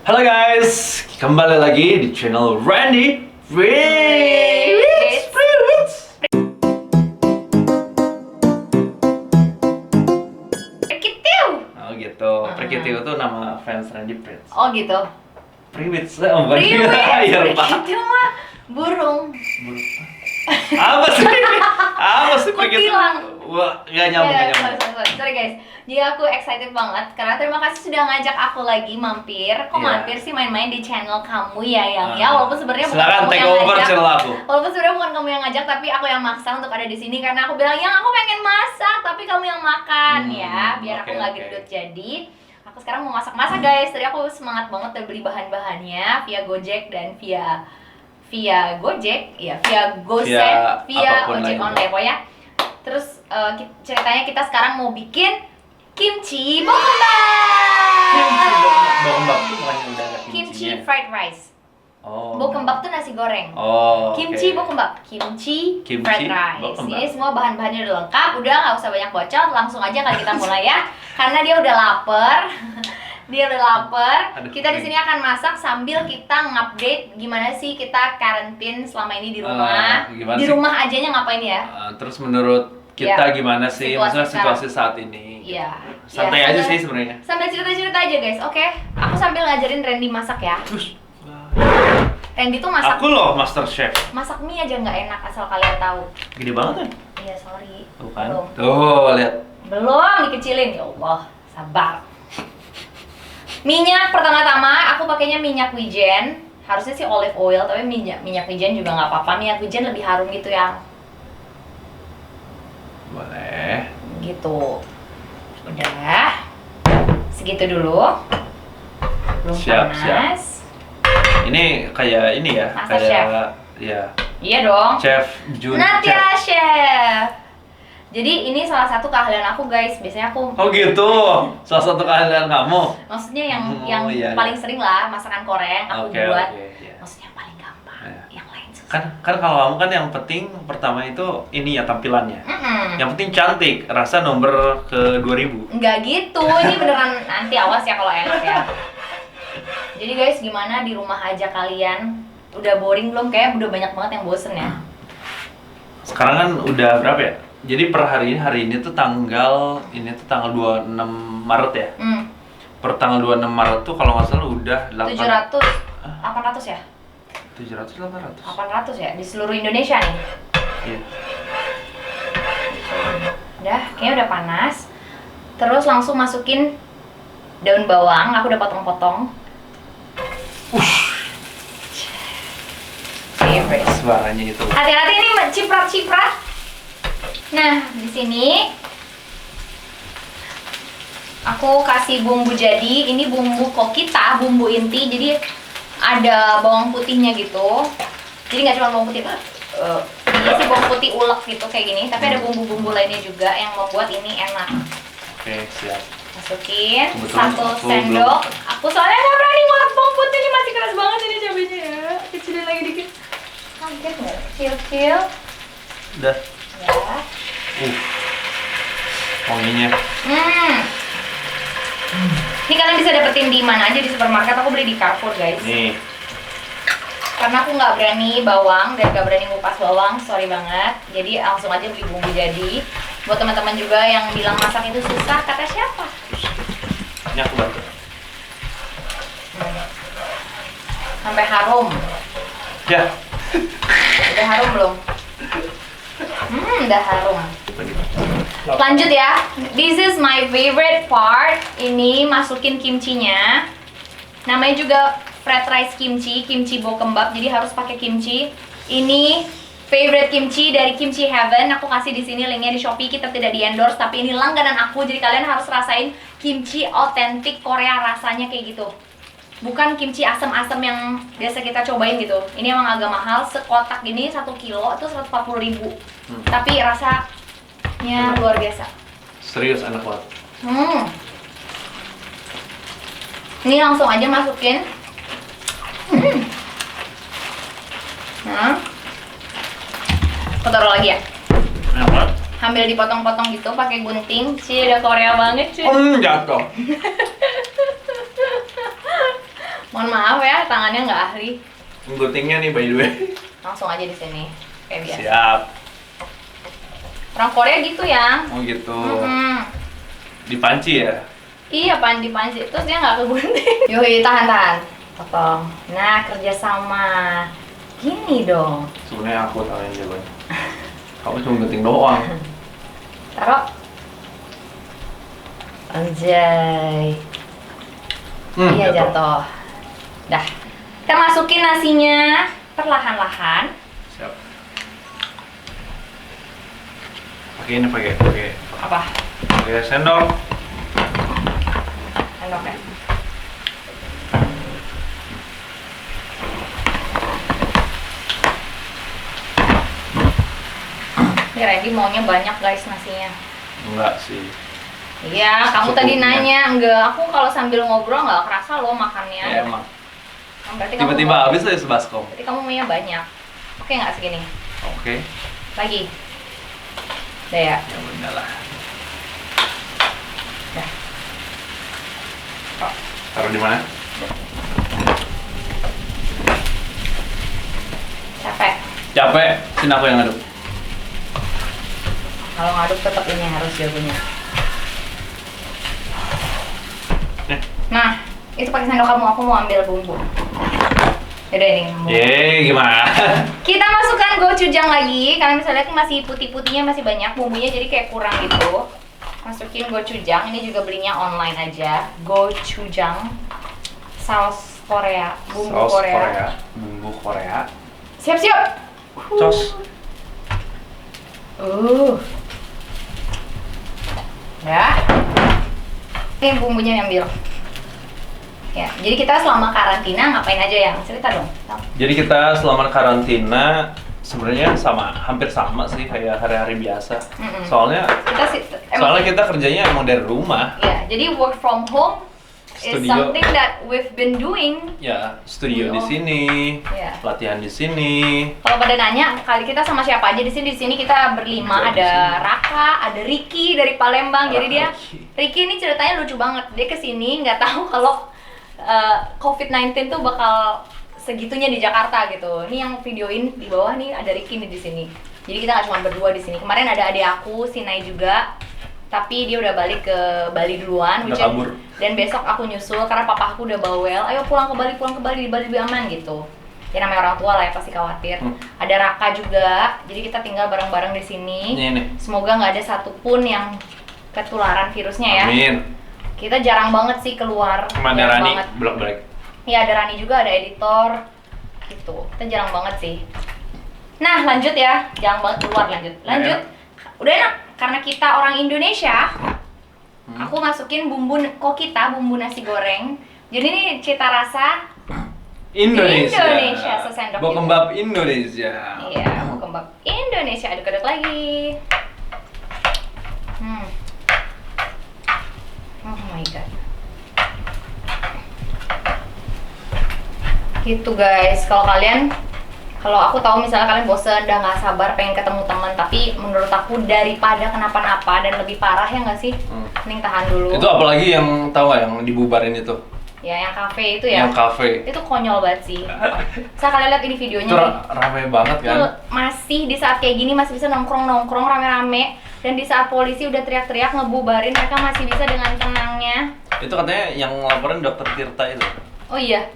Halo guys, kembali lagi di channel Randy Fritz. Perkitiu. Oh gitu, Perkitiu itu nama fans Randy Fritz. Oh gitu. Priwits, bukan Priwit. ya lupa. Perkitiu mah burung. Apa sih? Apa sih Perkitiu? Kutilang. Wah, nggak nyambung, nggak nyambung. Sorry guys. Jadi aku excited banget karena terima kasih sudah ngajak aku lagi mampir. Kok Iya. mampir sih main-main di channel kamu ya walaupun sebenarnya bukan Silakan kamu take yang over ngajak. channel aku. Walaupun sebenarnya bukan kamu yang ngajak tapi aku yang maksa untuk ada di sini karena aku bilang yang aku pengen masak tapi kamu yang makan ya biar aku nggak gendut. Jadi aku sekarang mau masak-masak guys. Tadi aku semangat banget udah beli bahan-bahannya via Gojek dan via Gojek ya via GoSend via ojek online pokoknya. Terus ceritanya kita sekarang mau bikin kimchi bokkeumbap. Bokkeumbap tuh bukannya udah ada Kimchi kimchinya? fried rice. Oh. Bokkeumbap tuh nasi goreng. Oh. Kimchi oke. bokkeumbap, kimchi Kimchi fried rice. bokkeumbap. Ini semua bahan-bahannya udah lengkap, udah nggak usah banyak bocor, langsung aja kali kita mulai ya. Karena dia udah lapar. Dia udah lapar. Aduh, Kita di sini akan masak sambil kita ngupdate gimana sih kita karantin selama ini di rumah. Gimana Di sih? rumah ajanya ngapain ya? Terus menurut kita Ya, gimana sih, situasi maksudnya sekarang. situasi saat ini? Iya. Santai Ya, aja sambil- sih sebenarnya. Sambil cerita-cerita aja guys, oke? Aku sambil ngajarin Randy masak ya. Randy tuh masak Aku loh master chef. masak mie aja nggak enak asal kalian tahu. Gede banget kan? Iya sorry. Tuh kan? Belum. Tuh, lihat. Belum dikecilin ya Allah, sabar. Minyak pertama-tama aku pakainya minyak wijen. Harusnya sih olive oil, tapi minyak wijen juga nggak apa-apa. Minyak wijen lebih harum gitu ya. Boleh. Gitu. Udah. Segitu dulu. Belum Siap, panas. Ini kayak ini ya, Master kayak ya, Iya dong. chef Jun. Natia Chef. Jadi ini salah satu keahlian aku guys. Biasanya aku Oh gitu. Salah satu keahlian kamu. maksudnya yang Oh, iya, paling iya. sering lah masakan Korea yang aku Oke, buat. oke, iya. Maksudnya paling gampang. Iya. Yang lain susah. Kan kalau kamu kan yang penting pertama itu ini ya tampilannya. Mm-mm. Yang penting cantik, rasa nomor ke 2000. Enggak gitu. Ini beneran nanti awas ya kalau enak ya. Jadi guys, gimana di rumah aja kalian? Udah boring belum? Kayak udah banyak banget yang bosen ya. Sekarang kan udah berapa ya? Jadi per hari ini tuh tanggal 26 Maret ya. Per tanggal 26 Maret tuh kalau nggak salah udah 700, 800 ya? 700 800. 800 ya di seluruh Indonesia nih. Iya. Udah, kayaknya udah panas. Terus langsung masukin daun bawang, aku udah potong-potong. Favorite. Suaranya itu. Hati-hati ini ciprat-ciprat. Nah, di sini aku kasih bumbu jadi. Ini bumbu kokita, bumbu inti. Jadi ada bawang putihnya gitu. Jadi nggak cuma bawang putih. Ini sih bawang putih ulek gitu kayak gini. Tapi ada bumbu-bumbu lainnya juga yang membuat ini enak. Oke, siap. Masukin Kebetulan 1 aku sendok. belum- Aku soalnya nggak berani ngulek bawang putih, ini masih keras banget ini cabenya ya. Kecilin lagi dikit. Kaget nggak? Kecil-kecil. Udah. Ya. Wanginya. Ini kalian bisa dapetin di mana aja di supermarket. Aku beli di Carrefour guys. Nih. Karena aku nggak berani bawang dan nggak berani ngupas bawang, sorry banget. Jadi langsung aja beli bumbu jadi. Buat teman-teman juga yang bilang masak itu susah, kata siapa? Ini aku bantu. Sampai harum. Ya. Udah harum belum? Udah harum. Lanjut ya. This is my favorite part. Ini masukin kimchinya. Namanya juga fried rice kimchi, kimchi bokkeumbap. Jadi harus pakai kimchi. Ini favorite kimchi dari Kimchi Heaven. Aku kasih di sini linknya di Shopee. Kita tidak di endorse, tapi ini langganan aku. Jadi kalian harus rasain kimchi otentik Korea, rasanya kayak gitu. Bukan kimchi asam-asam yang biasa kita cobain gitu. Ini emang agak mahal. Sekotak gini 1 kilo itu 140.000. Tapi rasanya luar biasa. Serius enak banget. Ini langsung aja masukin. Nah, aku taruh lagi ya. Enak banget. Sambil dipotong-potong gitu pakai gunting. Sih udah Korea banget cuy. Jatuh. Mohon maaf ya, tangannya nggak ahli. Guntingnya nih by the way. Langsung aja di sini, kayak biasa. Siap. Orang Korea gitu ya. Oh gitu. Mm-mm. Dipanci ya? Iya, panci terus dia nggak kegunting. Yoi, tahan. Potong. Nah, kerjasama. Gini dong. Sebenarnya aku tahu yang jagonya. Kamu cuma gunting doang. Taruh. Anjay. Iya jatuh. Dah. Kita masukin nasinya perlahan-lahan. Siap. Pakai Apa? pakai sendok. Sendok ya. Ini Randy maunya banyak guys nasinya. Enggak sih. Iya, kamu tadi nanya. Enggak, aku kalau sambil ngobrol nggak kerasa loh makannya. Ya emang. Berarti kamu Tiba-tiba mau- habis aja sebaskom. Berarti kamu maunya banyak. Oke nggak segini? Oke. Lagi. Udah ya? Ya udah lah. Dah. Taruh di mana? Capek. Capek. Sini aku yang ngaduk. Kalau ngaduk tetap ini harus jagonya. Nih. Nah, itu pakai sendok kamu. Aku mau ambil bumbu. Yaudah ini. Bumbu. Gimana? Kita masukkan gochujang lagi. Kalian bisa lihat masih putih-putihnya masih banyak bumbunya, jadi kayak kurang gitu. Masukin gochujang. Ini juga belinya online aja. Gochujang, saus Korea, bumbu Saus Korea. Bumbu Korea. Siap-siap. Cos. Ya. Ini bumbunya diambil. Ya, jadi kita selama karantina ngapain aja ya? Cerita dong. Jadi kita selama karantina sebenarnya hampir sama sih kayak hari-hari biasa. Mm-mm. Soalnya Emang kita kerjanya emang dari rumah. ya, jadi work from home is Studio. something that we've been doing. Ya, studio di Oh. sini, Iya. latihan di sini. Kalau pada nanya kali kita sama siapa aja di sini? Di sini kita berlima. Bisa di Ada sini. Raka, ada Ricky dari Palembang. Jadi dia Ricky. Ricky ini ceritanya lucu banget. Dia kesini nggak tahu kalau COVID-19 tuh bakal segitunya di Jakarta gitu. Ini yang videoin di bawah nih ada Ricky nih di sini. Jadi kita nggak cuma berdua di sini. Kemarin ada adik aku, Sinai juga. Tapi dia udah balik ke Bali duluan. Udah which is- kabur. Dan besok aku nyusul karena papa aku udah bawel. Ayo pulang ke Bali, di Bali lebih aman gitu. Ya namanya orang tua lah ya pasti khawatir. Ada Raka juga. Jadi kita tinggal bareng-bareng di sini. Ini nih. Semoga nggak ada satupun yang ketularan virusnya ya. Amin. Kita jarang banget sih keluar. Sama ada Jarang Rani, banget. bolak-balik. Iya ada Rani juga, ada editor. Gitu. Kita jarang banget sih. Nah lanjut ya. Jarang banget keluar, lanjut. Lanjut. Udah enak. Karena kita orang Indonesia, aku masukin bumbu nasi goreng. Jadi ini cita rasa Indonesia, sesendok Bokkembap Indonesia. Iya, bokkembap Indonesia. Aduk-aduk lagi. Oh my god. Gitu guys. Kalau aku tahu misalnya kalian bosen, udah nggak sabar pengen ketemu teman, tapi menurut aku daripada kenapa-napa dan lebih parah ya nggak sih? Mending tahan dulu. Itu apalagi yang tahu nggak yang dibubarin itu? Ya yang kafe itu ya. Yang kafe. Itu konyol banget sih. Saya kalian lihat ini videonya Itu nih. ramai banget kan? Tuh, masih di saat kayak gini masih bisa nongkrong rame-rame, dan di saat polisi udah teriak-teriak ngebubarin mereka masih bisa dengan tenangnya. Itu katanya yang laporin dokter Tirta itu. Oh iya.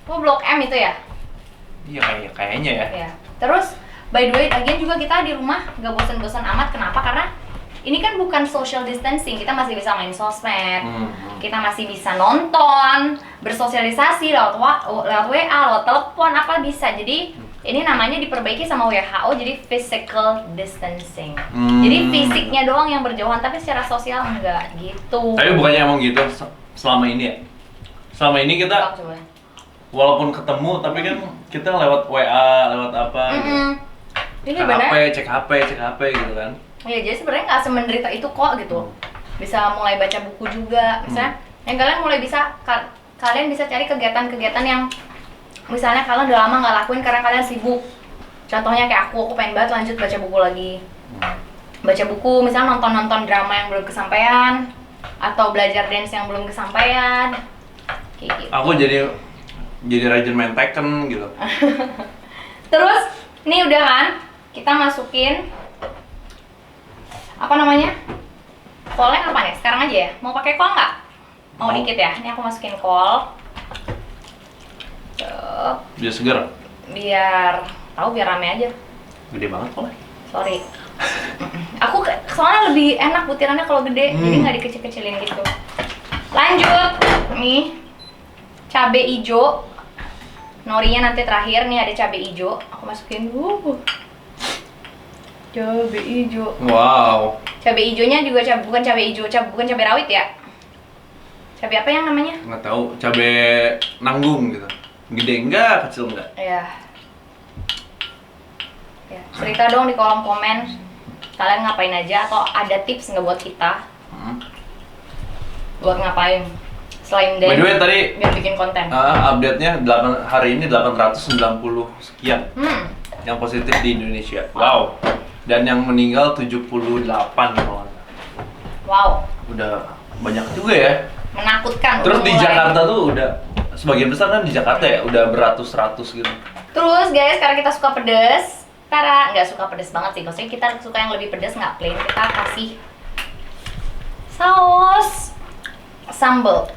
Oh Blok M itu ya? Iya kayaknya ya. Ya. Terus by the way, lagian juga kita di rumah nggak bosan-bosan amat. Kenapa? Karena ini kan bukan social distancing, kita masih bisa main sosmed, kita masih bisa nonton, bersosialisasi lewat WA, lewat telepon, apa bisa. Jadi ini namanya diperbaiki sama WHO, jadi physical distancing. Jadi fisiknya doang yang berjauhan, tapi secara sosial enggak gitu. Tapi bukannya emang gitu selama ini ya? Selama ini kita Coba. walaupun ketemu, tapi kan kita lewat WA, lewat apa gitu. Ini cek HP gitu kan. Ya jadi sebenarnya nggak semenderita itu kok gitu. Bisa mulai baca buku juga, misalnya. Yang kalian mulai bisa kalian bisa cari kegiatan-kegiatan yang misalnya kalian udah lama nggak lakuin karena kalian sibuk. Contohnya kayak aku pengen banget lanjut baca buku lagi. Baca buku, misalnya nonton drama yang belum kesampaian, atau belajar dance yang belum kesampaian. Kayak gitu. Aku jadi jadi rajin main Tekken gitu. Terus, ini udah kan? Kita masukin apa namanya? Kolnya apa nih? Sekarang aja ya. Mau pakai kol nggak? Mau dikit ya. Ini aku masukin kol. Cep. Biar segar. Biar rame aja. Gede banget kolnya. Sorry. Aku soalnya lebih enak butirannya kalau gede, jadi nggak dikecil-kecilin gitu. Lanjut, nih cabai hijau. Norinya nanti terakhir nih, ada cabai hijau. Aku masukin dulu. Cabai hijau. Wow. Cabai hijaunya juga bukan cabai hijau, bukan cabai rawit ya? Cabai apa yang namanya? Nggak tahu, cabai nanggung gitu. Gede enggak, kecil enggak? Ya. Ya, cerita dong di kolom komen kalian ngapain aja atau ada tips nggak buat kita? Buat ngapain? Selain By the way, tadi biar bikin konten. Update-nya hari ini 890 sekian yang positif di Indonesia. Wow. Dan yang meninggal 78 kalau nggak salah. Wow. Udah banyak juga ya. Menakutkan. Terus udah di mulai. Jakarta tuh udah sebagian besar kan di Jakarta ya, udah beratus-ratus gitu. Terus guys, karena kita suka pedes, Tara nggak suka pedes banget sih. Maksudnya kita suka yang lebih pedes, nggak plain. Kita kasih saus sambal.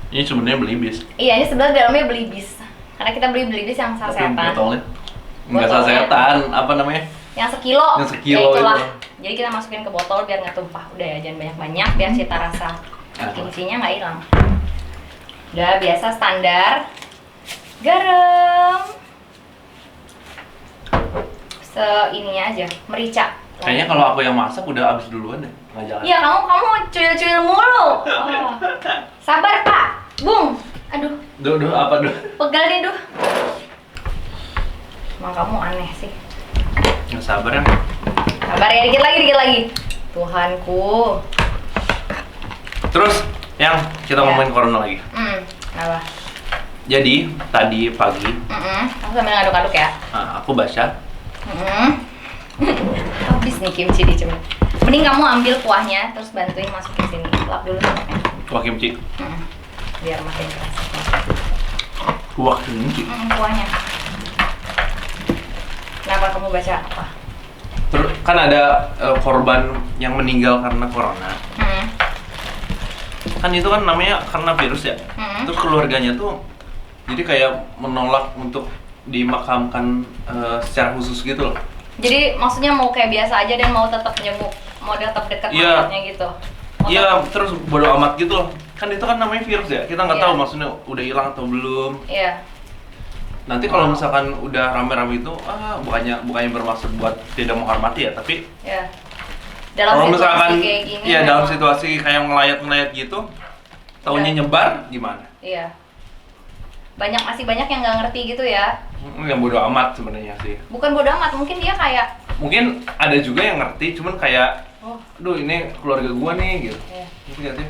Ini sebenarnya belibis. Iya, ini sebenarnya dalamnya belibis. Karena kita beli belibis yang Tapi sasetan. botolnya nggak Botolnya. sasetan, apa namanya? Yang sekilo. Yang sekilo Ya itulah. itu. Jadi kita masukin ke botol biar nggak tumpah. Udah ya, jangan banyak-banyak biar cita rasa kimchinya nggak hilang. Udah biasa standar. Garam. Seininya aja, merica. Kayaknya kalau aku yang masak udah habis duluan deh, nggak jalan. Iya, kamu cuil-cuil mulu. Oh. Sabar, Pak. Bung. Aduh, Duh, apa duh? pegal nih, duh. Emang kamu aneh sih. Nggak sabar ya. Sabar ya, dikit lagi. Tuhanku. Terus yang kita Ya. ngomongin corona lagi. Apa? Jadi tadi pagi Aku sambil ngaduk-aduk ya. aku baca. Habis nih kimchi dicoba. Mending kamu ambil kuahnya, terus bantuin masukin sini. Lap dulu minumnya. Kuah kimchi. Biar makin keras. Kuah kimchi. Kuahnya. Kenapa kamu baca apa? Terus kan ada korban yang meninggal karena corona. Kan itu kan namanya karena virus ya. Terus keluarganya tuh jadi kayak menolak untuk dimakamkan secara khusus gitu loh. Jadi maksudnya mau kayak biasa aja dan mau tetap jenguk, mau tetap dekat Iya. mayatnya gitu. Iya, terus bodo amat gitu loh. Kan itu kan namanya virus ya. Kita nggak Iya. tahu maksudnya udah hilang atau belum. Iya. Nanti kalau misalkan udah rame-rame itu, bukannya bermaksud buat tidak menghormati ya, tapi Iya. Dalam kalau situasi misalkan kayak gini. ya dalam memang- situasi kayak ngelayat gitu, taunya nyebar gimana? Iya. Masih banyak yang nggak ngerti gitu ya. Yang bodo amat sebenarnya sih. Bukan bodo amat, mungkin dia kayak Mungkin ada juga yang ngerti, cuman kayak, oh, aduh ini keluarga gua nih gitu. iya. Gitu nggak sih?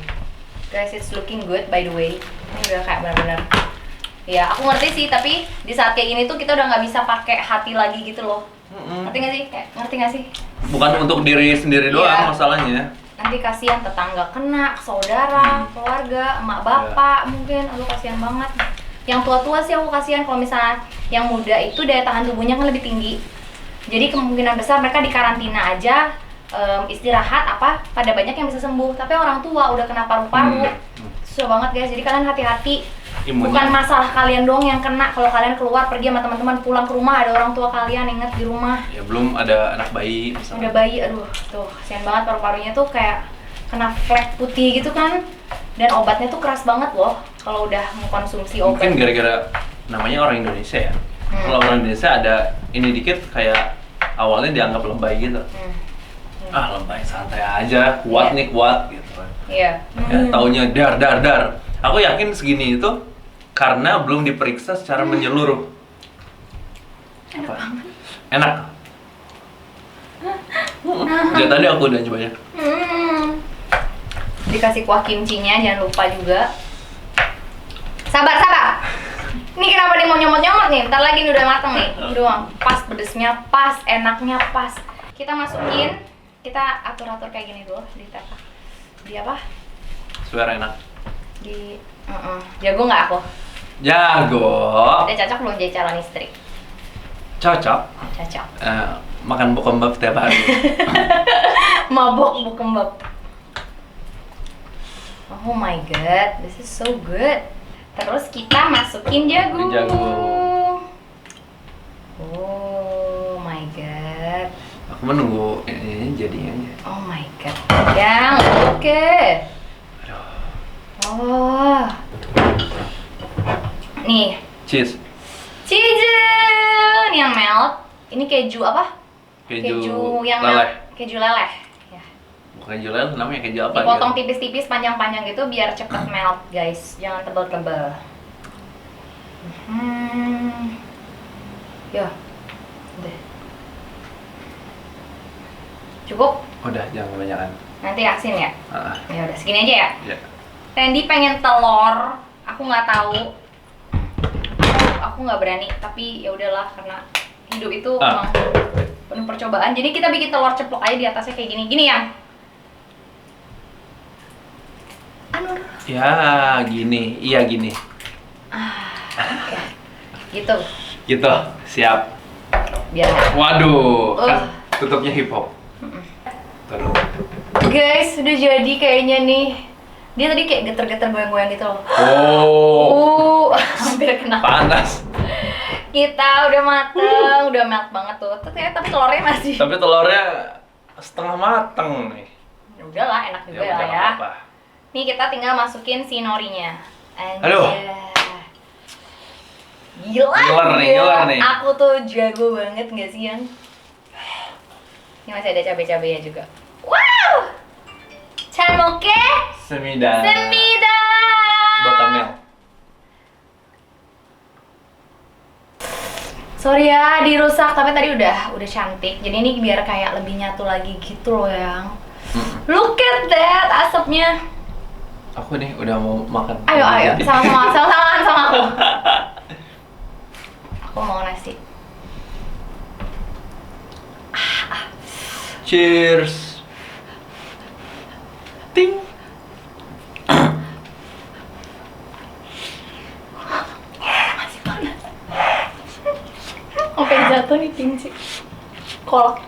Guys, it's looking good by the way. Ini udah kayak benar-benar. Ya, aku ngerti sih, tapi di saat kayak gini tuh kita udah nggak bisa pakai hati lagi gitu loh. Ngerti nggak sih? Ngerti nggak sih? Bukan untuk diri sendiri doang Iya. masalahnya. Nanti kasihan tetangga kena, saudara, keluarga, emak bapak mungkin. Aduh kasihan banget. Yang tua-tua sih aku kasihan kalau misalnya yang muda itu daya tahan tubuhnya kan lebih tinggi. Jadi kemungkinan besar mereka di karantina aja istirahat pada banyak yang bisa sembuh. Tapi orang tua udah kena paru-paru. Susah banget guys. Jadi kalian hati-hati. Imunnya. Bukan masalah kalian doang yang kena. Kalau kalian keluar pergi sama teman-teman, pulang ke rumah ada orang tua kalian, ingat di rumah. Ya belum ada anak bayi misalnya. Ada bayi, aduh tuh kasihan banget paru-parunya tuh kayak kena flek putih gitu kan. Dan obatnya tuh keras banget loh kalau udah mengkonsumsi obat. Mungkin gara-gara namanya orang Indonesia ya. Kalau orang Indonesia ada ini dikit kayak awalnya dianggap lebay gitu. Lebay santai aja, kuat Iya. nih kuat gitu kan. Iya. Ya, taunya dar. Aku yakin segini itu karena belum diperiksa secara menyeluruh. Apa? Enak. Jadi tadi aku udah cobain. Dikasih kuah kimchinya, jangan lupa juga. Sabar. Ini kenapa dia mau nyomot-nyomot nih? Bentar lagi nih udah mateng nih. Ini doang. Pas pedesnya, pas enaknya, pas. Kita masukin, kita atur-atur kayak gini dulu di tata. Di apa? Suara enak. Di jago nggak aku? Jago. Udah cocok belum jadi calon istri? Cocok. Cocok. Makan bokkembab tiap hari. Mabok bokkembab. Oh my god, this is so good. Terus kita masukin jagung. Jagung. Oh my god. Aku menunggu ini jadinya aja. Oh my god. Yang oke. Oh. Nih. Cheese. Cheese yang melt. Ini keju apa? Keju yang leleh. melt. Keju leleh. Ya. Bukan keju leleh, namanya keju apa? Dipotong tipis-tipis, panjang-panjang gitu biar cepet melt, guys. Jangan tebel-tebel. Ya. Udah. Cukup? Udah, jangan kebanyakan. Nanti asin ya? Ya udah, segini aja ya? Ya. Randy pengen telur. Aku nggak tahu. Aku nggak berani, tapi ya udahlah karena hidup itu emang penuh percobaan. Jadi kita bikin telur ceplok aja di atasnya kayak gini. Gini yang. Ya, gini. Iya, gini. Ya. Gitu. Gitu, siap. Biar. Waduh, kan tutupnya hip hop. Taruh. Guys, sudah jadi kayaknya nih. Dia tadi kayak geter-geter goyang-goyang gitu loh. Hampir kena. Panas. Kita udah mateng, udah melt banget tuh. Tapi telurnya masih. Tapi telurnya setengah mateng nih. Ya udahlah, enak juga udah, ya. apa-apa. Nih kita tinggal masukin si norinya. Aduh. Gila nih. Aku tuh jago banget nggak sih, Yan? Ini masih ada cabai-cabainya juga. Wow! Chamoke Semida. Botamel. Sorry ya, dirusak, tapi tadi udah cantik. Jadi ini biar kayak lebih nyatu lagi gitu loh, Yang. Look at that, asapnya. Aku nih udah mau makan. Ayo, sama-sama sama aku. Aku mau nasi. Cheers. Ting. Masih panas. Sampai jatuh nih pinci. Kolak.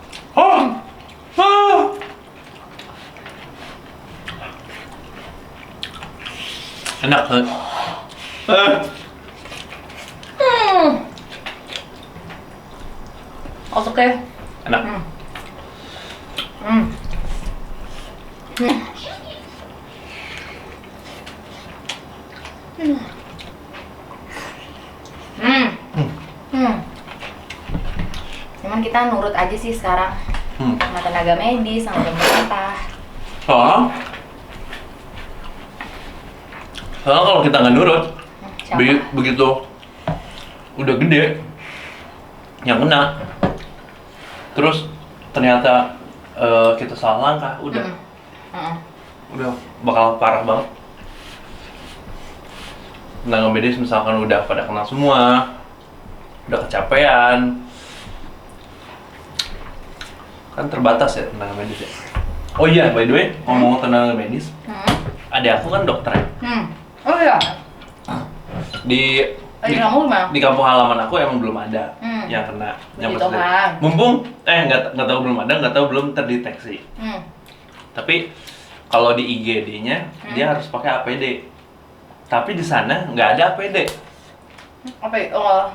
Enak banget. Oke. Enak. Cuman kita nurut aja sih sekarang sama tenaga medis, sama pemerintah. Soalnya kalau kita nggak nurut, begitu udah gede, yang kena, terus ternyata kita salah langkah, udah bakal parah banget. Tenaga medis misalkan udah pada kena semua, udah kecapean, kan terbatas ya tenaga medis ya. Oh iya, by the way, ngomong tenaga medis, adik aku kan dokter ya. Oh iya. Di kampung halaman aku emang belum ada yang kena yang mumpung nggak tahu belum ada, nggak tahu belum terdeteksi. Tapi kalau di IGD-nya dia harus pakai APD. Tapi di sana nggak ada APD. Oh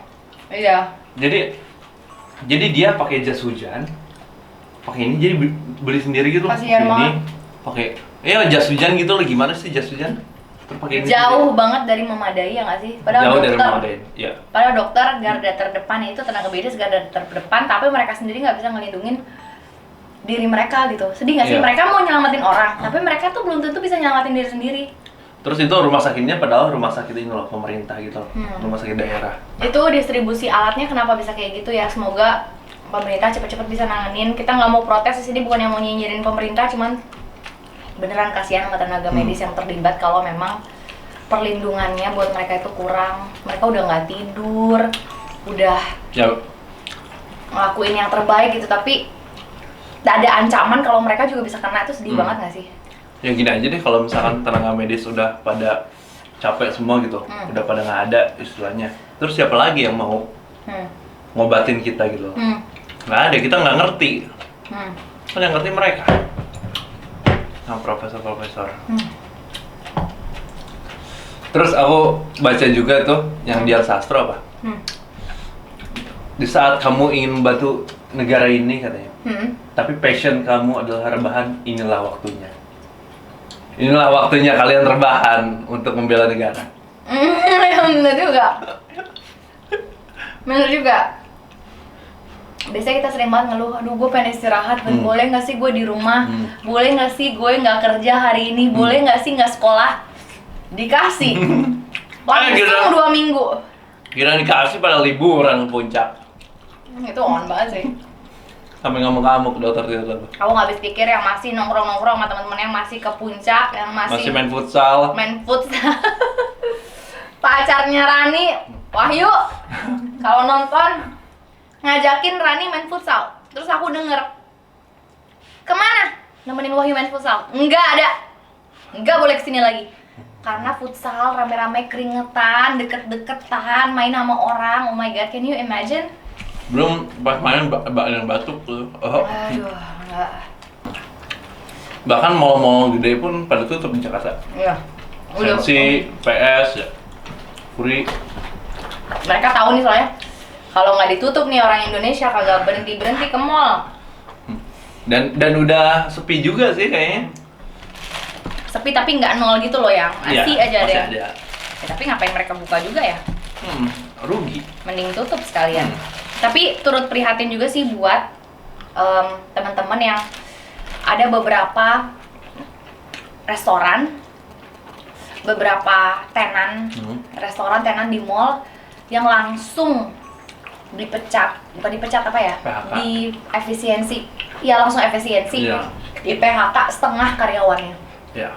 iya. Jadi dia pakai jas hujan, pakai ini, jadi beli sendiri gitu. Kasihan ini pakai jas hujan gitu loh. Gimana sih jas hujan? Jauh banget dari memadai ya nggak sih? Jauh dari memadai, ya. Padahal dokter garda terdepan itu tenaga medis garda terdepan, tapi mereka sendiri nggak bisa ngelindungin diri mereka gitu. Sedih nggak sih? Mereka mau nyelamatin orang, tapi mereka tuh belum tentu bisa nyelamatin diri sendiri. Terus itu rumah sakitnya padahal rumah sakit ini loh, pemerintah gitu, rumah sakit daerah. Itu distribusi alatnya kenapa bisa kayak gitu ya? Semoga pemerintah cepet-cepet bisa nanganin. Kita nggak mau protes di sini, bukan yang mau nyinyirin pemerintah, cuman beneran kasihan sama tenaga medis yang terlibat kalau memang perlindungannya buat mereka itu kurang. Mereka udah nggak tidur, udah ngelakuin yang terbaik gitu, tapi ada ancaman kalau mereka juga bisa kena. Itu sedih banget nggak sih? Ya gini aja deh, kalau misalkan tenaga medis udah pada capek semua gitu, udah pada nggak ada istilahnya. Terus siapa lagi yang mau ngobatin kita gitu? Nggak ada, kita nggak ngerti. Kan yang ngerti mereka, sama profesor-profesor. Terus aku baca juga tuh yang di Sastro apa? Di saat kamu ingin membantu negara ini katanya, tapi passion kamu adalah rebahan, inilah waktunya. Inilah waktunya kalian rebahan untuk membela negara. Bener juga. Bener juga. Biasanya kita sering banget ngeluh, aduh gue pengen istirahat, boleh nggak sih gue di rumah? Boleh nggak sih gue nggak kerja hari ini? Boleh nggak sih nggak sekolah? Dikasih. Langsung 2 minggu. Kira dikasih pada liburan ke puncak. Itu on banget sih. Sampai ngamuk-ngamuk dokter itu. Aku nggak habis pikir yang masih nongkrong-nongkrong sama teman-teman yang masih ke puncak, yang masih main futsal. Pacarnya Rani, Wahyu, kalau nonton ngajakin Rani main futsal. Terus aku denger, kemana? Nemenin Wahyu main futsal? Enggak ada, enggak boleh kesini lagi. Karena futsal rame-rame keringetan, deket-deketan, main sama orang. Oh my god, can you imagine? Belum pas main yang batuk tuh. Aduh, enggak. Bahkan mall-mall gede pun pada tutup di Jakarta. Iya. Sensi, PS, ya. Puri. Mereka tahu nih soalnya. Kalau nggak ditutup nih orang Indonesia kagak berhenti ke mall. Dan udah sepi juga sih kayaknya. Sepi tapi nggak nol gitu loh yang masih aja masih ada. Ya, tapi ngapain mereka buka juga ya? Rugi. Mending tutup sekalian. Tapi turut prihatin juga sih buat teman-teman yang ada beberapa restoran, beberapa tenan, restoran tenan di mall yang langsung dipecat, bukan dipecat apa ya? PHK. Di efisiensi, ya langsung efisiensi, di PHK setengah karyawannya. Ya.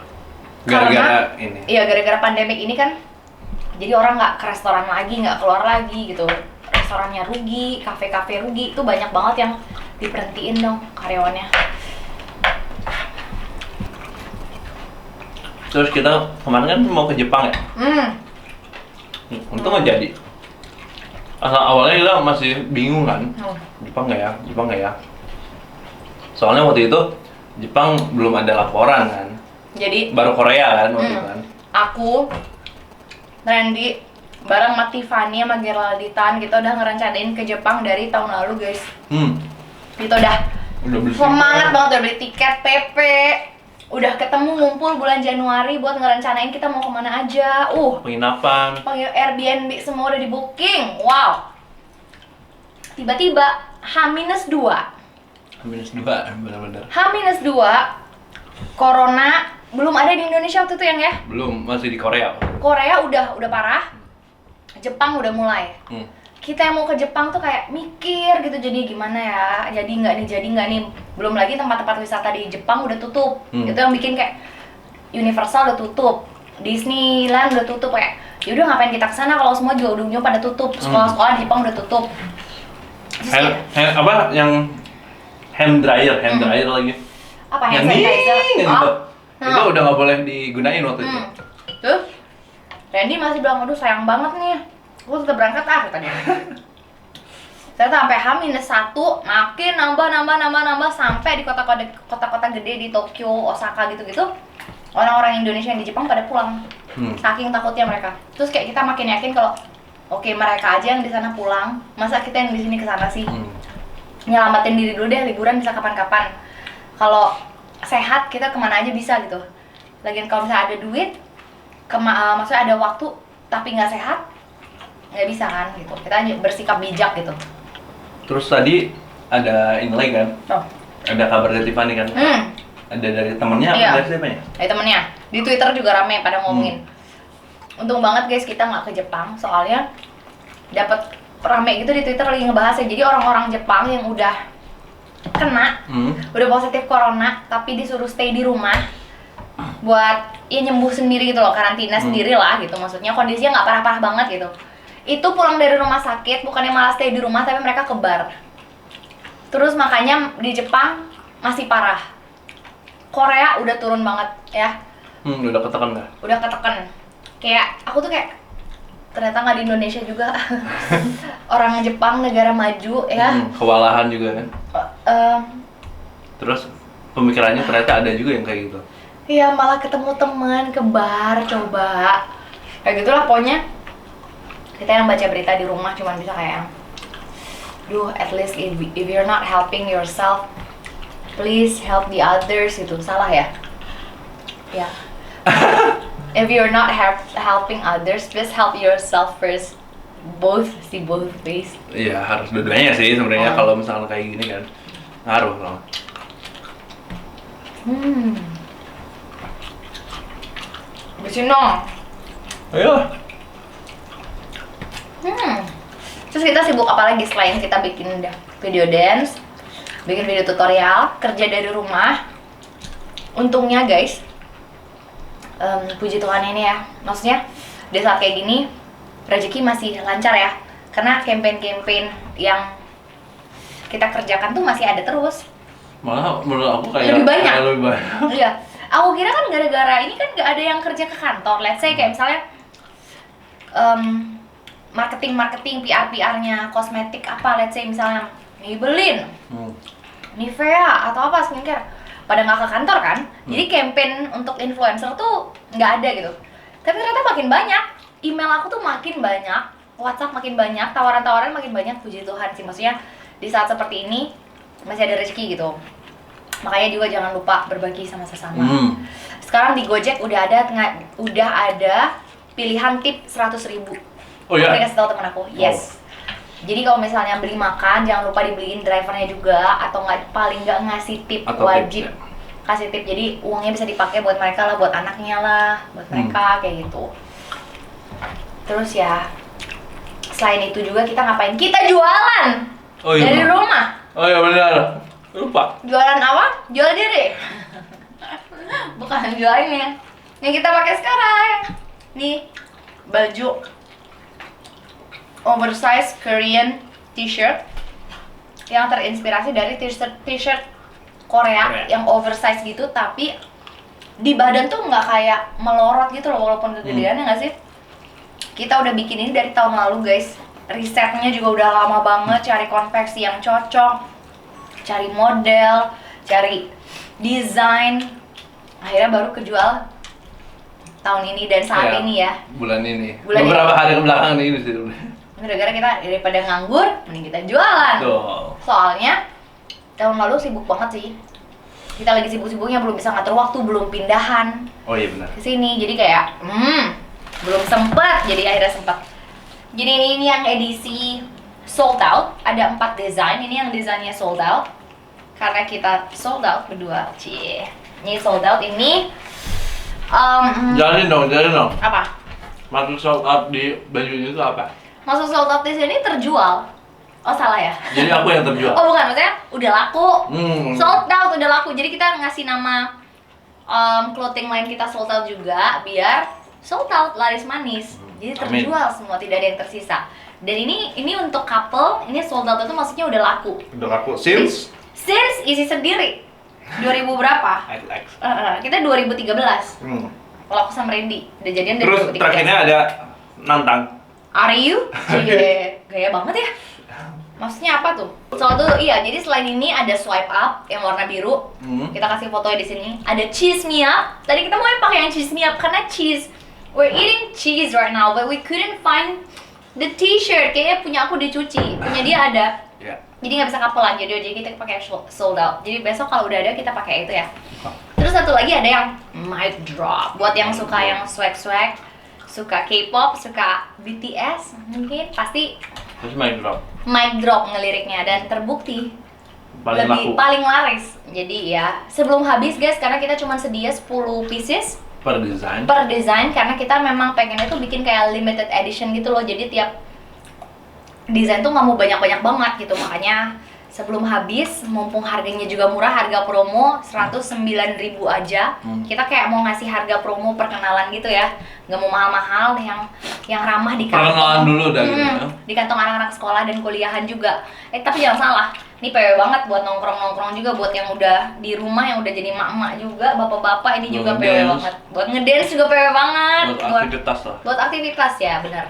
Gara-gara ini. Iya, gara-gara pandemik ini kan, jadi orang nggak ke restoran lagi, nggak keluar lagi gitu. Restorannya rugi, kafe-kafe rugi, itu banyak banget yang diberhentiin dong karyawannya. Terus kita kemarin kan mau ke Jepang ya? Untung nggak jadi. Awalnya kita masih bingung kan, Jepang nggak ya? Soalnya waktu itu Jepang belum ada laporan kan. Jadi baru Korea kan waktu itu kan. Aku, Randy, bareng sama Tiffany sama Geralditan, kita udah ngerencanain ke Jepang dari tahun lalu guys. Kita udah beli semangat banget, udah beli tiket PP, udah ketemu ngumpul bulan Januari buat ngerencanain kita mau kemana aja. Penginapan, Airbnb semua udah di booking. Wow. Tiba-tiba H-2 benar-benar. H-2 Corona belum ada di Indonesia waktu itu ya? Belum, masih di Korea. Korea udah parah. Jepang udah mulai. Kita yang mau ke Jepang tuh kayak mikir gitu, jadi gimana ya? Jadi nggak nih. Belum lagi tempat-tempat wisata di Jepang udah tutup. Itu yang bikin kayak Universal udah tutup, Disneyland udah tutup, kayak yaudah ngapain kita kesana kalau semua juga ujung-ujungnya pada tutup. Sekolah-sekolah di Jepang udah tutup. Apa yang hand dryer lagi? Apa hand sanitizer? Itu udah nggak boleh digunain waktu itu. Tuh, Randy masih bilang, aduh sayang banget nih, aku tetap berangkat katanya. Ternyata sampai H-1 makin nambah sampai di kota-kota gede di Tokyo, Osaka gitu-gitu, orang-orang Indonesia yang di Jepang pada pulang. Saking takutnya mereka. Terus kayak kita makin yakin kalau oke, mereka aja yang di sana pulang, masa kita yang di sini kesana sih? Nyelamatin diri dulu deh, liburan bisa kapan-kapan. Kalau sehat kita kemana aja bisa gitu. Lagian kalau misalnya ada duit, maksudnya ada waktu tapi nggak sehat, nggak bisa kan gitu. Kita bersikap bijak gitu. Terus tadi ada ini lagi kan? Ada kabar dari Tiffany kan? Ada dari temennya apa dari siapa ya? Dari temennya. Di Twitter juga rame pada ngomongin. Untung banget guys kita nggak ke Jepang, soalnya dapat rame gitu di Twitter lagi ngebahas ya. Jadi orang-orang Jepang yang udah kena, udah positif corona tapi disuruh stay di rumah buat ya nyembuh sendiri gitu loh, karantina sendiri lah gitu, maksudnya kondisinya nggak parah-parah banget gitu. Itu pulang dari rumah sakit bukannya malah stay di rumah tapi mereka ke bar. Terus makanya di Jepang masih parah. Korea udah turun banget ya. Udah ketekan nggak? Udah ketekan. Kayak aku tuh kayak ternyata nggak di Indonesia juga. Orang Jepang negara maju ya. Kewalahan juga kan. Terus pemikirannya ternyata ada juga yang kayak gitu. Iya, malah ketemu teman ke bar coba. Kayak gitulah pokoknya. Kita yang baca berita di rumah cuman bisa kayak, duh, at least if you're not helping yourself, please help the others. Itu salah ya? Ya. If you're not helping others, please help yourself first. Both ways. Iya, harus dua-duanya sih sebenarnya. Kalau misalnya kayak gini kan ngaruh loh. Bersih dong. Ayo. Terus kita sibuk apa lagi selain kita bikin video dance, bikin video tutorial, kerja dari rumah. Untungnya guys, puji Tuhan ini ya, maksudnya di saat kayak gini rezeki masih lancar ya, karena campaign-campaign yang kita kerjakan tuh masih ada terus. Malah menurut aku kayak lebih banyak. Iya, aku kira kan gara-gara ini kan nggak ada yang kerja ke kantor. Let's say kayak misalnya marketing, PR-nya kosmetik apa, let's say misalnya Maybelline, Nivea atau apa skincare, pada nggak ke kantor kan. Jadi campaign untuk influencer tuh nggak ada gitu. Tapi ternyata makin banyak, email aku tuh makin banyak, WhatsApp makin banyak, tawaran-tawaran makin banyak. Puji Tuhan sih, maksudnya di saat seperti ini masih ada rezeki gitu. Makanya juga jangan lupa berbagi sama sesama. Sekarang di Gojek udah ada pilihan tip 100.000. Oh ya? Aku kasih tahu teman aku. Yes. Jadi kalau misalnya beli makan jangan lupa dibeliin drivernya juga, atau paling nggak ngasih tip, atau wajib tip, ya? Kasih tip, jadi uangnya bisa dipakai buat mereka lah, buat anaknya lah, buat mereka kayak gitu. Terus ya selain itu juga kita ngapain? Kita jualan dari rumah. Oh iya benar. Lupa. Jualan apa? Jual diri. Bukan jual ini yang kita pakai sekarang. Nih baju oversize Korean t-shirt yang terinspirasi dari t-shirt Korea yang oversize gitu, tapi di badan tuh nggak kayak melorot gitu loh walaupun kegedeannya, nggak sih? Kita udah bikin ini dari tahun lalu guys. Risetnya juga udah lama banget, cari konveksi yang cocok, cari model, cari desain, akhirnya baru kejual tahun ini dan saat ini ya. Bulan ini. Beberapa hari kebelakang ini sih. Gara-gara kita daripada nganggur, mending kita jualan. Soalnya tahun lalu sibuk banget sih. Kita lagi sibuk-sibuknya, belum bisa ngatur waktu, belum pindahan. Oh iya benar. Ke sini, jadi kayak belum sempet. Jadi akhirnya sempet. Jadi ini yang edisi sold out, ada 4 desain. Ini yang desainnya sold out karena kita sold out berdua. Ini sold out ini. Jelasin dong. Apa? Maksud sold out di baju ini itu apa? Maksud sold out di sini terjual. Oh salah ya? Jadi aku yang terjual? Oh bukan, maksudnya udah laku. Sold out, udah laku. Jadi kita ngasih nama clothing line kita sold out juga, biar sold out, laris manis. Jadi terjual semua, tidak ada yang tersisa. Dan ini untuk couple, ini sold out itu maksudnya udah laku. Udah laku since isi sendiri 2000 berapa? Kita 2013. Kalau aku sama Randy udah jadian dari 2013. Terus terakhirnya ada nantang. Are you? Gaya banget ya. Maksudnya apa tuh? Soal tuh iya, jadi selain ini ada swipe up yang warna biru. Kita kasih fotonya di sini. Ada cheese me up. Tadi kita mau pakai yang cheese me up karena cheese. We're eating cheese right now, but we couldn't find the t-shirt. Kayaknya punya aku dicuci, punya dia ada. Jadi nggak bisa kapelan, jadi kita pakai sold out. Jadi besok kalau udah ada kita pakai itu ya. Terus satu lagi ada yang mic drop. Buat yang suka yang swag, suka K-pop, suka BTS, mungkin pasti. Terus mic drop ngeliriknya dan terbukti paling laris. Jadi ya sebelum habis guys, karena kita cuma sedia 10 pieces per desain karena kita memang pengennya tuh bikin kayak limited edition gitu loh. Jadi tiap desain tuh nggak mau banyak-banyak banget gitu, makanya sebelum habis, mumpung harganya juga murah, harga promo 109.000 aja. Kita kayak mau ngasih harga promo perkenalan gitu ya, nggak mau mahal-mahal, yang ramah di kantong. Perkenalan dulu dah gitu ya. Di kantong anak-anak sekolah dan kuliahan juga. Tapi jangan salah, ini PW banget buat nongkrong-nongkrong juga, buat yang udah di rumah, yang udah jadi mak-mak juga, bapak-bapak, ini juga PW banget. Buat ngedance juga PW banget. Buat aktivitas lah. Buat aktivitas ya, benar.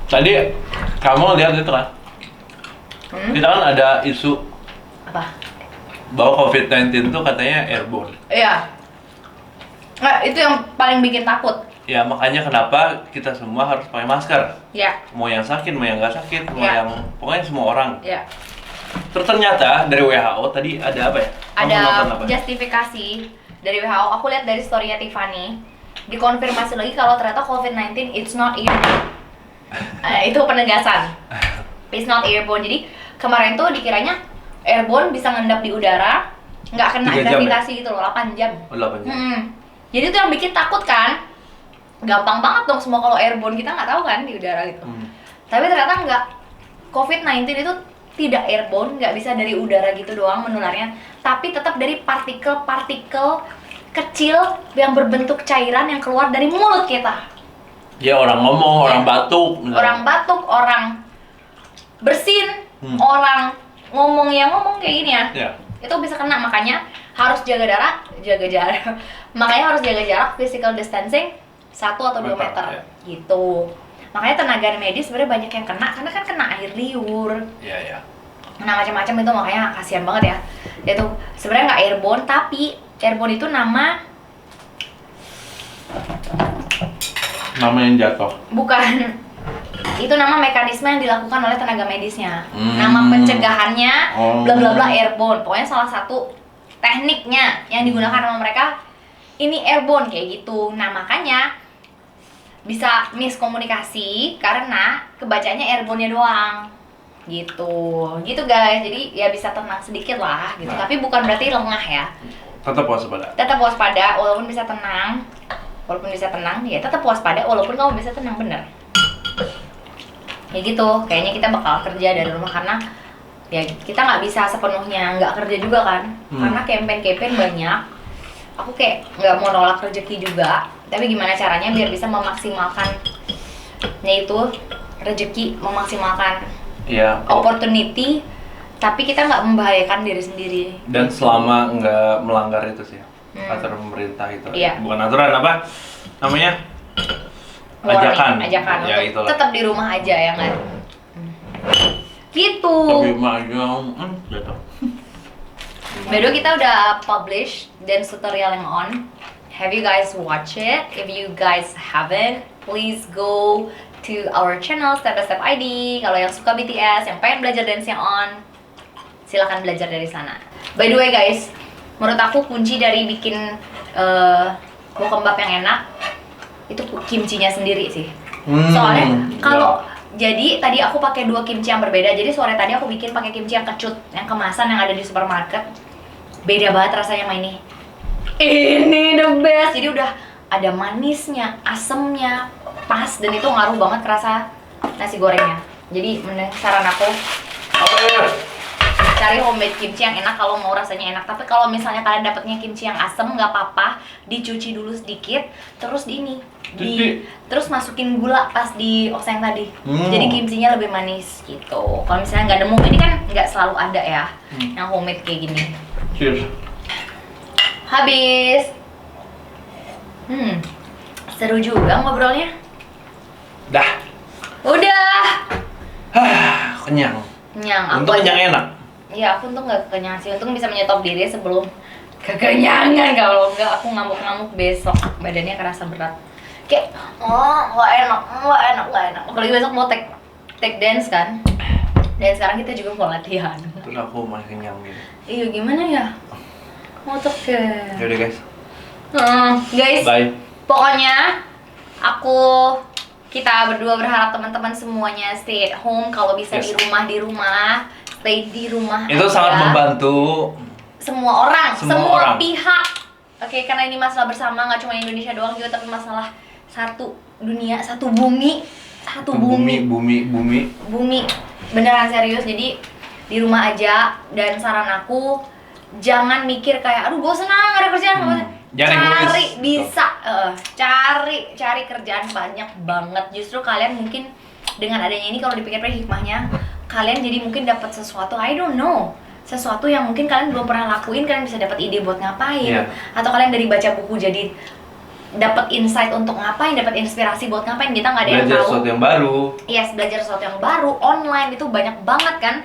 Tadi kamu lihat itu kan? Kita kan ada isu apa? Bahwa COVID-19 itu katanya airborne. Iya. Nah, itu yang paling bikin takut. Ya makanya kenapa kita semua harus pakai masker. Iya. Mau yang sakit, mau yang nggak sakit, mau Ya. yang pokoknya semua orang. Iya. Terus ternyata dari WHO tadi ada apa ya? Kamu Ada nonton apa? justifikasi dari WHO. Aku lihat dari story-nya Tiffany. Dikonfirmasi lagi kalau ternyata COVID-19 it's not airborne. Itu penegasan. It's not airborne. Jadi kemarin tuh dikiranya airborne bisa ngendap di udara, nggak kena 3 jam gravitasi gitu loh, 8 jam. Oh, 8 jam. Jadi itu yang bikin takut kan? Gampang banget dong semua kalau airborne, kita nggak tahu kan di udara gitu. Tapi ternyata nggak. COVID-19 itu tidak airborne, nggak bisa dari udara gitu doang menularnya, tapi tetap dari partikel-partikel kecil yang berbentuk cairan yang keluar dari mulut kita. Ya orang ngomong, orang batuk. Orang batuk, orang bersin, orang ngomong kayak gini ya. Itu bisa kena, makanya harus jaga jarak. Makanya harus jaga jarak, physical distancing 1 atau 2 meter ya. gitu. Makanya tenaga medis sebenarnya banyak yang kena karena kan kena air liur. Iya. Nah, macam-macam itu, makanya kasihan banget ya. Itu sebenarnya nggak airborne, tapi airborne itu nama yang jatuh. bukan. Itu nama mekanisme yang dilakukan oleh tenaga medisnya. Nama pencegahannya bla bla bla airborne. Pokoknya salah satu tekniknya yang digunakan sama mereka ini airborne kayak gitu. Nah, makanya bisa miskomunikasi karena kebacanya airborne-nya doang. Gitu guys. Jadi ya bisa tenang sedikit lah gitu. Tapi bukan berarti lengah ya. Tetap waspada. Tetap waspada walaupun bisa tenang. Ya tetap waspada walaupun kamu bisa tenang, bener. Ya gitu, kayaknya kita bakal kerja dari rumah karena ya kita nggak bisa sepenuhnya nggak kerja juga kan. Karena campaign banyak. Aku kayak nggak mau nolak rezeki juga, tapi gimana caranya biar bisa memaksimalkan yaitu rezeki, memaksimalkan opportunity, tapi kita nggak membahayakan diri sendiri. Dan selama nggak melanggar itu sih aturan pemerintah itu. Bukan aturan, apa namanya, ajakan ya, untuk tetap di rumah aja ya nggak. Gitu. Tapi jatuh. By the way, kita udah publish dance tutorial yang on. Have you guys watch it? If you guys haven't, please go to our channel Step by Step ID. Kalau yang suka BTS, yang pengen belajar dance yang on, silakan belajar dari sana. By the way guys, menurut aku kunci dari bikin bokkeumbap yang enak itu kimchinya sendiri sih. Soalnya kalau jadi tadi aku pakai 2 kimchi yang berbeda. Jadi sore tadi aku bikin pakai kimchi yang kecut, yang kemasan yang ada di supermarket. Beda banget rasanya sama ini. Ini the best. Jadi udah ada manisnya, asemnya pas, dan itu ngaruh banget ke rasa nasi gorengnya. Jadi saran aku cari homemade kimchi yang enak kalau mau rasanya enak. Tapi kalau misalnya kalian dapetnya kimchi yang asem, nggak apa-apa, dicuci dulu sedikit, terus terus masukin gula pas di oseng tadi. Jadi kimchinya lebih manis gitu. Kalau misalnya nggak nemu, ini kan nggak selalu ada ya yang homemade kayak gini. Cheers. Habis. Seru juga ngobrolnya. Dah. Udah. Kenyang. Untung kenyang enak. Iya, aku tuh nggak kenyang sih. Untung bisa menyetop diri sebelum kekenyangan. Kalau enggak, aku ngamuk-ngamuk besok. Badannya kerasa berat. Kayak, nggak enak. Apalagi besok mau take dance kan. Dan sekarang kita juga mau latihan. Terus aku masih kenyang gitu. Iya, gimana ya? Mau Yaudah guys. Guys, bye. Pokoknya kita berdua berharap teman-teman semuanya stay at home. Kalau bisa di rumah, stay di rumah. Itu aja. sangat membantu semua orang, semua pihak. Oke, karena ini masalah bersama, nggak cuma Indonesia doang juga, tapi masalah satu dunia, satu bumi. Bumi. Beneran serius. Jadi di rumah aja. Dan saran aku, jangan mikir kayak aduh bosan gak ada kerjaan. Cari bisa, cari kerjaan banyak banget. Justru kalian mungkin dengan adanya ini, kalau dipikir-pikir hikmahnya, kalian jadi mungkin dapat sesuatu, I don't know, sesuatu yang mungkin kalian belum pernah lakuin, kalian bisa dapat ide buat ngapain. Atau kalian dari baca buku jadi dapat insight untuk ngapain, dapat inspirasi buat ngapain. Kita nggak ada yang tahu. Belajar sesuatu yang baru. Yes, belajar sesuatu yang baru. Online itu banyak banget kan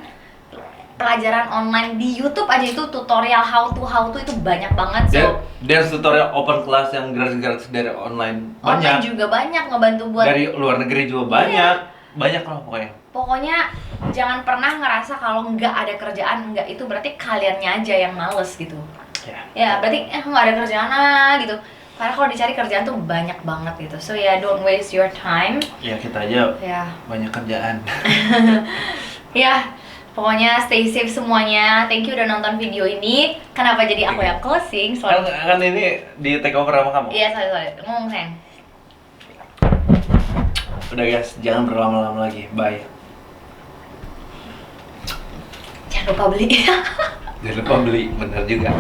pelajaran online di YouTube aja, itu tutorial how to itu banyak banget. Dan tutorial open class yang gratis dari online banyak. Online juga banyak ngebantu buat. Dari luar negeri juga banyak. Banyak lah pokoknya. Pokoknya jangan pernah ngerasa kalau nggak ada kerjaan, nggak, itu berarti kaliannya aja yang males gitu. Ya berarti nggak ada kerjaan gitu. Karena kalau dicari kerjaan tuh banyak banget gitu. So don't waste your time. Ya kita aja banyak kerjaan. Pokoknya stay safe semuanya. Thank you udah nonton video ini. Kenapa jadi aku yang closing? Kan ini di take over sama kamu. Iya, sorry. Ngomong sayang. Udah guys, jangan berlama-lama lagi. Bye. Jangan lupa beli. Jangan lupa beli, bener juga.